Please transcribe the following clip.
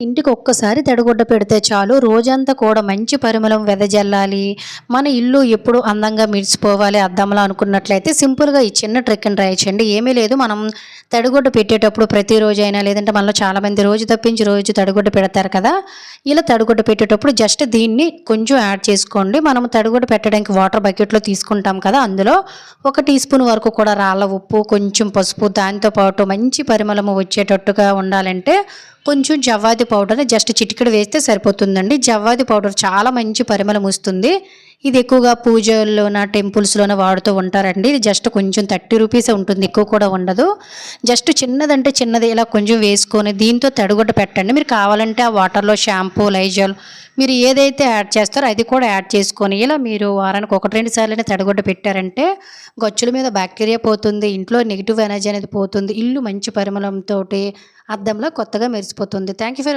ఇంటికి ఒక్కసారి తడిగుడ్డ పెడితే చాలు రోజంతా కూడా మంచి పరిమళం వెదజల్లాలి. మన ఇల్లు ఎప్పుడు అందంగా మెరిసిపోవాలి అద్దంలా అనుకున్నట్లయితే సింపుల్‌గా ఈ చిన్న ట్రిక్‌ని ట్రై చేయండి. ఏమీ లేదు, మనం తడిగుడ్డ పెట్టేటప్పుడు ప్రతిరోజైనా లేదంటే మనలో చాలామంది రోజు తప్పించి రోజు తడిగుడ్డ పెడతారు కదా! ఇలా తడిగుడ్డ పెట్టేటప్పుడు జస్ట్ దీన్ని కొంచెం యాడ్ చేసుకోండి. మనం తడిగుడ్డ పెట్టడానికి వాటర్ బకెట్‌లో తీసుకుంటాం కదా! అందులో ఒక టీ స్పూన్ వరకు కూడా రాళ్ళ ఉప్పు, కొంచెం పసుపు, దాంతో పాటు మంచి పరిమళము వచ్చేటట్టుగా ఉండాలంటే కొంచెం జవ్వాది పౌడర్ జస్ట్ చిటికెడు వేస్తే సరిపోతుందండి. జవ్వాది పౌడర్ చాలా మంచి పరిమళం వస్తుంది. ఇది ఎక్కువగా పూజల్లోన, టెంపుల్స్‌లోన వాడుతూ ఉంటారండి. ఇది జస్ట్ కొంచెం రూ. 30 ఉంటుంది. ఎక్కువ కూడా ఉండదు. జస్ట్ చిన్నదంటే చిన్నది ఇలా కొంచెం వేసుకొని దీంతో తడిగుడ్డ పెట్టండి. మీరు కావాలంటే ఆ వాటర్‌లో షాంపూ, లైజాల్ మీరు ఏదైతే యాడ్ చేస్తారో అది కూడా యాడ్ చేసుకొని ఇలా మీరు వారానికి 1, 2 సార్లైనా తడిగుడ్డ పెట్టారంటే గచ్చుల మీద బ్యాక్టీరియా పోతుంది. ఇంట్లో నెగెటివ్ ఎనర్జీ అనేది పోతుంది. ఇల్లు మంచి పరిమళంతోటి అద్దంలా కొత్తగా మెరిసిపోతుంది. Thank you for